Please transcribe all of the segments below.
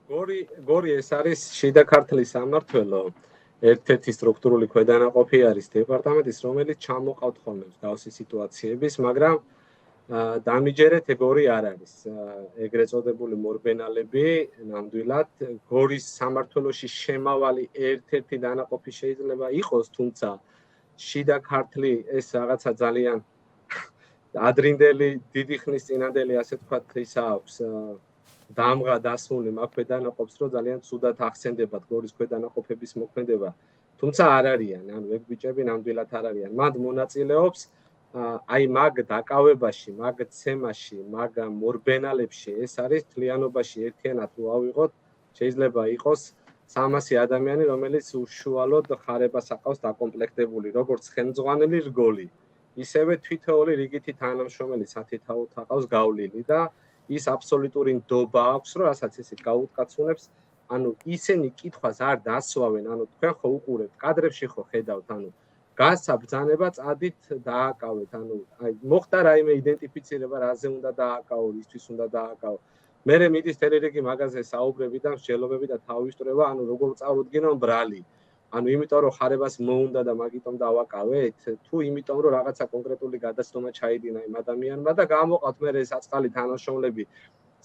გორი ეს არის შიდა ქართლის სამმართველო. ერთ-ერთი სტრუქტურული ქვედანაყოფი არის დეპარტამენტის, რომელიც ჩამოყავთ ხოლმე მსგავსი სიტუაციების, მაგრამ დამიჯერეთ გორი არ არის. ეგრეთ წოდებული მორბენალები ნამდვილად გორის სამმართველოში შემავალი ერთ-ერთი დანაყოფი შეიძლება იყოს, თუმცა შიდა ქართლი ეს რაღაცა ძალიან ადრინდელი დიდი ხნის წინანდელი ასე ვთქვათ ისა აქვს დამღა დასმული მაგ ქვედანაყოფს, რომ ძალიან ცუდად ახსენდებათ გორის ქვედანაყოფების მოქმედება, თუმცა არ არიან, ანუ ეგ ბიჭები ნამდვილად არ არიან. მათ მონაწილეობს აი მაგ დაკავებაში, მაგ ცემაში, მაგ მორბენალებში ეს არის თლიანობაში ერთიანად რო ავიღოთ, შეიძლება იყოს 300 ადამიანი, რომელიც უშუალოდ ხარებას აყავს დაკომპლექტებული, როგორც ხელმძღვანელი რგოლი, ისევე თითოეული რიგითი თანამშრომელი სათითაოდ აყავს გავლილი და ის აბსოლუტური ნდობა აქვს, რომ რასაც ისე გაუკაცუნებს, ანუ ისინი კითხვას არ დასვავენ, ანუ თქვენ ხო უყურებთ, კადრებში ხო ხედავთ, ანუ გასაბრძანება წადით დააკავეთ, ანუ აი მოხდა რაიმე იდენტიფიცირება, რაზე უნდა დააკავო, ისთვის უნდა დააკავო. მერე მიდის თელერიგი მაღაზიაზე საუბრები და მსჯელობები და თავისწრება, ანუ როგორ წავუდგინო ბრალი. ანუ იმიტომ რომ ხარებას მოუნდა და მაგიტომ დავაკავეთ, თუ იმიტომ რომ რაღაცა კონკრეტული გადაცნობა ჩაიდინა იმ ადამიანმა და გამოყავთ მერე საწყალი თანამშრომლები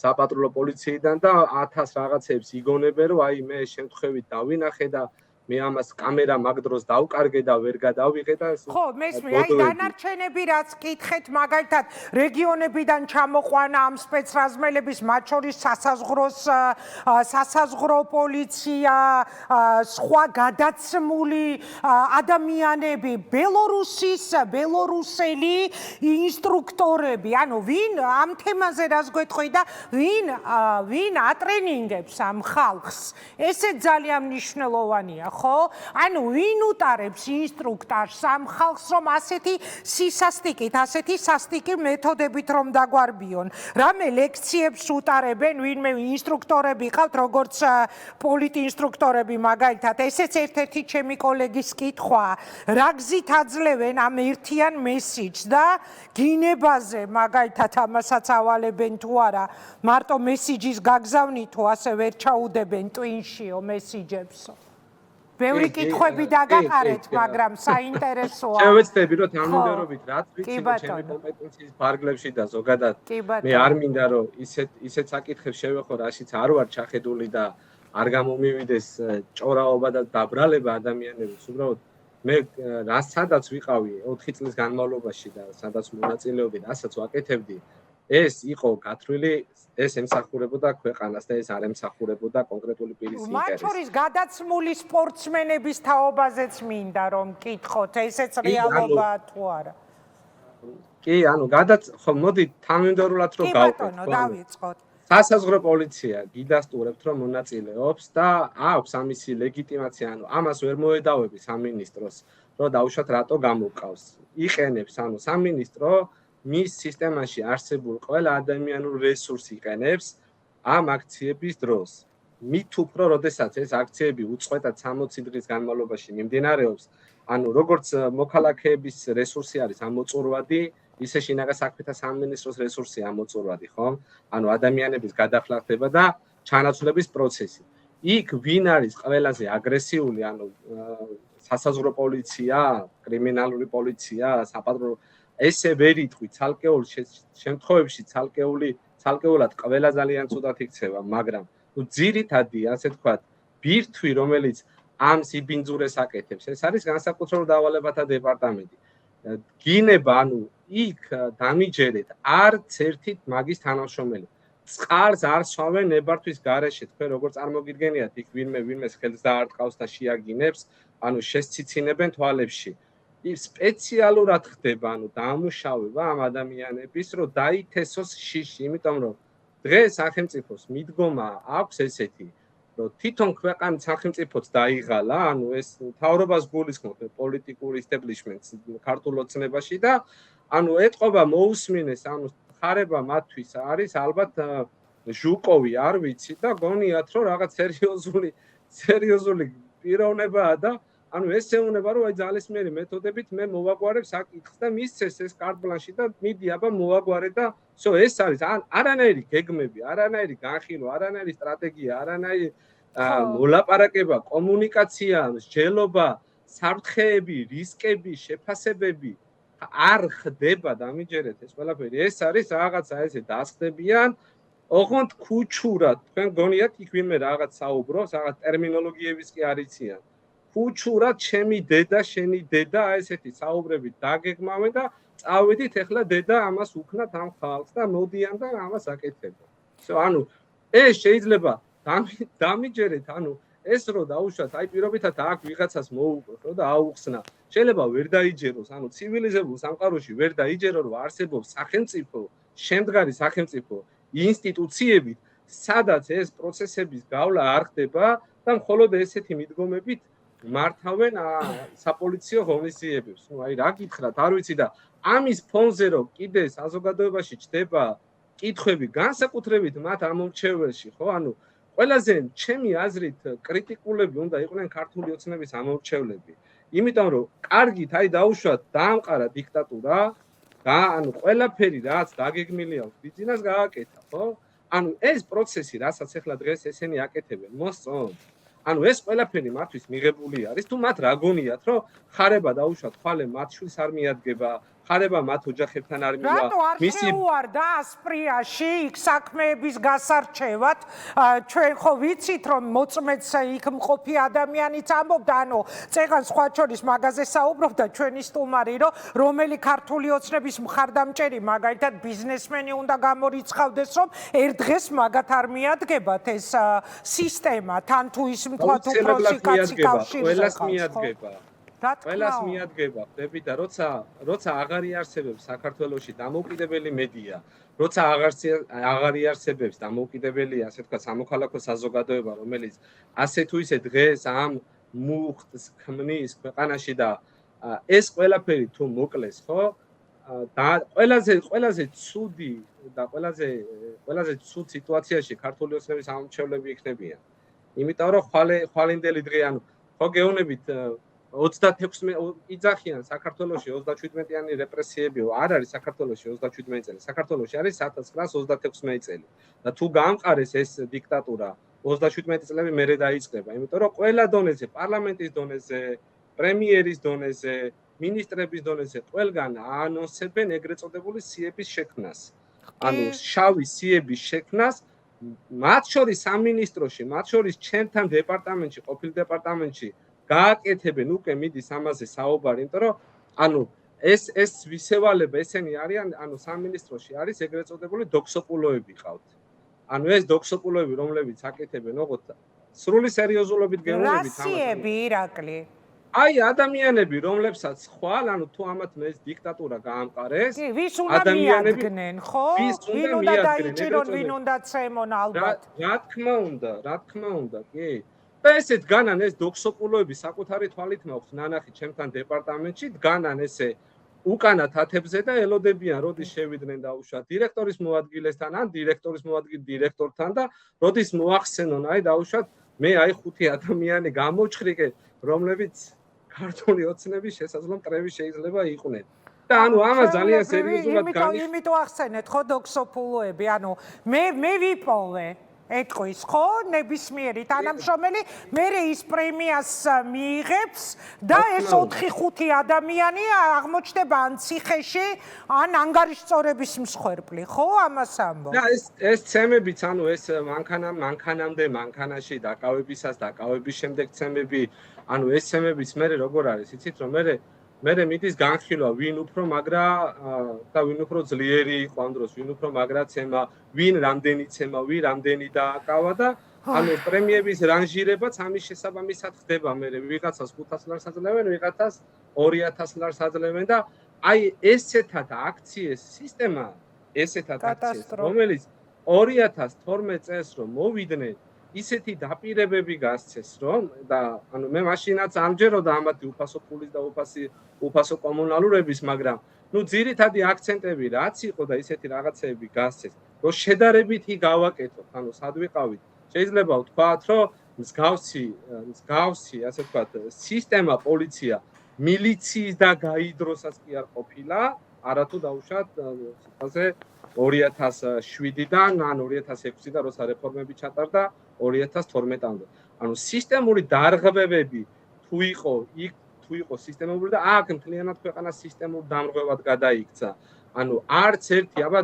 საპატრულო პოლიციიდან და 1000 რაღაცებს იგონებენ, რომ აი მე შემთხვევით დავინახე და მე ამას კამერა მაგ დროს დავკარგე და ვერ გადავიღე და ხო, მესმე, აი დანარჩენები რაც კითხეთ, მაგალითად, რეგიონებიდან ჩამოყვანა ამ სპეცრაზმელების, მათ შორის სასაზღვრო პოლიცია, სხვა გადაცმული ადამიანები, ბელორუსელი ინსტრუქტორები, ანუ ვინ ამ თემაზე რას გვეტყვი და ვინ ატრენინგებს ამ ხალხს. ესეც ძალიან მნიშვნელოვანია. ხო? ანუ ვინ უტარებს ინსტრუქტაჟს ამ ხალხს, რომ ასეთი სისასტიკით, ასეთი სასტიკი მეთოდებით რომ დაგვარბიონ. რამე ლექციებს უტარებენ, ვინმე ინსტრუქტორები ყავთ, როგორც პოლიტინსტრუქტორები მაგალითად. ესეც ერთ-ერთი ჩემი კოლეგის კითხვაა. რა გზით აძლევენ ამ ერთიან მესიჯს და გინებაზე მაგალითად ამასაც ავალებენ თუ არა, მარტო მესიჯის გაგზავნით თუ ასე ვერ ჩაუდებენ ტვინშიო მესიჯებსო. ბევრი კითხვები დაგაყარეთ, მაგრამ საინტერესოა. შევეცდები, რომ თანმიმდევრობით რაც ვიცი ჩემი კომპეტენციის ფარგლებში და ზოგადად მე არ მინდა რომ ისეთ საკითხებს შევეხო, რაშიც არ ვარ ჩახედული და არ გამომივიდეს ჭორაობა და დაბრალება ადამიანების. უბრალოდ მე სადაც ვიყავი 4 წლის განმავლობაში და სადაც მონაწილეობდი, რასაც ვაკეთებდი, ეს იყო გათვლილი, ეს ემსახურებოდა ქვეყანას და ეს არ ემსახურებოდა კონკრეტული პირის ინტერესს. მათ შორის გადაცმული სპორტსმენების თაობაზეც მინდა რომ კითხოთ, ესეც რეალობაა თუ არა. კი, ანუ ხო მოდი თანმიმდევრულად რომ გავყოთ. კი ბატონო, დავიწყოთ. სასაზღვრო პოლიცია გიდასტურებთ რომ მონაწილეობს და აქვს ამისი ლეგიტიმაცია, ანუ ამას ვერ მოედავები სამინისტროს, რომ დაუშვათ რატო გამოვყავს. იყენებს ანუ სამინისტრო მის სისტემაში არსებულ ყველა ადამიანურ რესურსს იყენებს ამ აქციების დროს. მით უფრო, როდესაც ეს აქციები უწყვეტად 60 დღის განმავლობაში მიმდინარეობს, ანუ როგორც მოქალაქეების რესურსი არის ამოწურვადი, ისე შინაგან საქმეთა სამინისტროს რესურსია ამოწურვადი, ხო? ანუ ადამიანების გადახლა და ჩანაცვლების პროცესი. იქ ვინ არის ყველაზე აგრესიული, ანუ სასაზღვრო პოლიცია, კრიმინალური პოლიცია, საპატრულო ესე ვერ იტყვი ცალკეულ შემთხვევებში ცალკეულად ყველა ძალიან ცუდად იქცევა, მაგრამ ძირითადი, ასე ვთქვათ, ბირთვი, რომელიც ამ სიბინძურეს აკეთებს, ეს არის განსაკუთრებულ დავალებათა დეპარტამენტი. გინება, ანუ იქ დამიჯერეთ არც ერთი მაგის თანამშრომელი. წყალს არ სვავენ ნებართვის გარეშე, თქვენ როგორ წარმოგიდგენიათ, იქ ვინმეს ხელს დაარტყავს და შეაგინებს, ანუ შესციცინებენ თვალებში. სპეციალურად ხდება, ანუ დამუშავება ამ ადამიანების, რომ დაითესოს შიში, იმიტომ რომ დღეს სახელმწიფოს მიდგომა აქვს ესეთი, რომ თვითონ ქვეყანის სახელმწიფოც დაიღალა, ანუ ეს მთავრობას გულისხმობს პოლიტიკურ ისტებლიშმენტს ქართულ ოცნებაში და ანუ ეთყობა მოусმინეს, ანუ ხარება მათთვის არის ალბათ ჟუკოვი, არ ვიცი და გონიათ, რომ რაღაც სერიოზული პიროვნებაა და ანუ ეს ეუბნება, რომ აი ძალისმიერი მეთოდებით მე მოვაგვარებ საკითხს და მისცეს ეს კარტ ბლანში და მიდი აბა მოვაგვარე და всё ეს არის არანაირი გეგმები, არანაირი განხილვა, არანაირი სტრატეგია, არანაირი მოლაპარაკება, კომუნიკაცია, მსჯელობა, საფრთხეები, რისკები, შეფასებები არ ხდება დამიჯერეთ ეს ყველაფერი. ეს არის რაღაცა ესე დასხდებიან, ოღონდ ქუჩურად. თქვენ გონიათ იქ ვინმე რაღაც საუბრობს, რაღაც ტერმინოლოგიების კი არიციან. ქუჩურად ჩემი დედა, შენი დედა, ესეთი საუბრებით დაგეგმავენ და წავედით ახლა დედა ამას უქნათ ამ ხალხს და მოდიან და ამას აკეთებენ. ანუ ეს შეიძლება დამიჯერეთ, ანუ ეს რო დაუშვათ, აი პირობითად აქ ვიღაცას მოუყვეს, რო და აუხსნა. შეიძლება ვერ დაიჯეროს, ანუ ცივილიზებულ სამყაროში ვერ დაიჯერო, რომ არსებობს სახელმწიფო, შემდგარი სახელმწიფო ინსტიტუციები, სადაც ეს პროცესების გავლა არ ხდება და მხოლოდ ესეთი მიდგომებით მართავენ საპოლიციო ღონისძიებებს. ნუ აი რა გითხრათ, არ ვიცი და ამის ფონზე რომ კიდე საზოგადოებაში ჩდება კითხვები განსაკუთრებით მათ ამორჩეველში, ხო? ანუ ყველაზე ჩემი აზრით კრიტიკულები უნდა იყვნენ ქართული ოცნების ამორჩევლები. იმიტომ რომ კარგით აი დაუშვათ დაამყარა დიქტატურა და ანუ ყველაფერი რაც დაგეგმილი აქვს ბიზნეს გააკეთა, ხო? ანუ ეს პროცესი, რასაც ახლა დღეს ესენი აკეთებენ, მოსწონთ. ანუ ეს ყველაფერი მათთვის მიღებული არის, თუ მათ რა გონიათ, რომ ხარება დაუშვათ ხვალე მათ შვილს არ მიადგება, ხარება მათ ოჯახებთან არ მივა. რატო არ შეუარდა ასპრიაში იქ საქმეების გასარჩევად? ჩვენ ხო ვიცით, რომ მოწმეც იქ მყოფი ადამიანიც ამბობდა, ანუ წეგან სხვა შორის მაგაზე საუბრობდა ჩვენი სტუმარი, რომელი ქართული ოცნების მხარდამჭერი, მაგალითად ბიზნესმენი უნდა გამორიცხავდეს, რომ ერთ დღეს მაგათ არ მიადგებათ ეს სისტემა, თან თუ ის მთლად უფროსი კაცი კავშირზე ყავს. ყველას მიადგება, ხდები და როცა აღარ იარსებებს საქართველოში დამოუკიდებელი მედია, როცა აღარ იარსებებს დამოუკიდებელი, ასე ვთქვათ, სამოქალაქო საზოგადოება, რომელიც ასე თუ ისე დღეს ამ მუხტს ქმნის ქვეყანაში და ეს ყველაფერი თუ მოკლეს, ხო? და ყველაზე ცუდი და ყველაზე ცუდ სიტუაციაში ქართული ოცნების ამორჩევლები იქნებიან. იმიტომ რომ ხვალინდელი დღე, ანუ ხო გეუბნებით 26 იძახიან საქართველოში 37-იანი რეპრესიები არ არის საქართველოში 37 წელი. საქართველოში არის 1936 წელი. და თუ გაამყარეს ეს დიქტატურა 37 წლები მერე დაიწყება, იმიტომ რომ ყველა დონეზე, პარლამენტის დონეზე, პრემიერის დონეზე, მინისტრების დონეზე ყველგან აანონსებენ ეგრეთ წოდებული სიების შექმნას. ანუ შავი სიების შექმნას მათ შორის სამინისტროში, მათ შორის ჩემთან დეპარტამენტში, ყოფილ დეპარტამენტში გააკეთებენ უკვე მიდის ამაზე საუბარი, იმიტომ რომ ანუ ეს ვისევალება ესენი არიან, ანუ სამინისტროში არის ეგრეთ წოდებული დოქსოპულოები ყავთ. ანუ ეს დოქსოპულოები, რომლებიც აკეთებენ ოღონდ სრული სერიოზულობით გეუბნებით ამაზე. რასიები ირაკლი? აი ადამიანები, რომლებსაც ხვალ, ანუ თუ ამათ ეს დიქტატურა გაამყარეს, ვის უნდა მიადგნენ, ხო? ვინ უნდა დაიჭირონ, ვინ უნდა წემონ ალბათ. რა თქმა უნდა, კი. და ესეთ განან ეს დოქსოპულოები საკუთარი თვალით მაქვს ნანახი ჩემთან დეპარტამენტში, დგანან ესე უკანა თათებზე და ელოდებიან, როდის შევიდნენ დაუშვათ დირექტორის მოადგილესთან, ან დირექტორის მოადგილე დირექტორთან და როდის მოახსენონ, აი დაუშვათ მე აი 5 ადამიანი გამოჩხრიკე, რომლებიც ქართული ოცნების შესაძლო მტრები შეიძლება იყვნენ. და ანუ ამას ძალიან სერიოზულად იმიტომ ახსენეთ ხო დოქსოპულოები, ანუ მე ვიპოვე ეთქვის ხო ნებისმიერი თანამშრომელი მერე ის პრემიას მიიღებს და ეს 4-5 ადამიანი აღმოჩნდება ან ციხეში ან ანგარიშწორების მსხვერპლი ხო ამას ამბობ და ეს ცემებიც ანუ ეს მანქანამდე მანქანაში დაკავებისას დაკავების შემდეგ ცემები ანუ ეს ცემებიც მე როგორ არის იცით რომ მე მიდის განხილვა ვინ უფრო მაგრა და ვინ უფრო ძლიერი იყო ამ დროს ვინ უფრო მაგრა ცემა ვინ რამდენი ცემა ვინ რამდენი დააკავა და ანუ პრემიების რანჟირებაც ამის შესაბამისად ხდება მე ვიღაცას 500 ლარს აძლევენ ვიღაცას 2000 ლარს აძლევენ და აი ესეთად აქციეს სისტემა ესეთად აქციეს რომელიც 2012 წელს რომ მოვიდნენ ისეთი დაპირებები გასცეს რომ და ანუ მე მაშინაც ამჯეროდა ამათი უფასო ფულის და უფასო კომუნალურების მაგრამ ნუ ძირითადი აქცენტები რაც იყო და ისეთი რაღაცეები გასცეს რომ შედარებითი გავაკეთოთ ანუ სად ვიყავით შეიძლება ვთქვათ რომ მსგავსი ასე ვთქვათ სისტემა პოლიცია მილიციის და გაიდროსაც კი არ ყოფილა არათუ დაუშვათ ასე 2007-დან ან 2006-დან როცა რეფორმები ჩატარდა 2012-მდე. ანუ სისტემური დარღვევები თუ იყო სისტემური და აქ მთლიანად ქვეყანა სისტემურ დამრღვევად გადაიქცა. ანუ არც ერთი აბა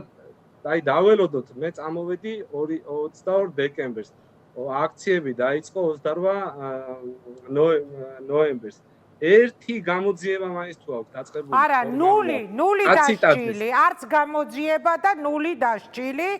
დაველოდოთ, მე წამოვედი 22 დეკემბერს. აქციები დაიწყო 28 ნოემბერს. ერთი გამოძიება მაინც თუ აქვს დაწყებული. არა, ნული დასჭილი, არც გამოძიება და ნული დასჭილი.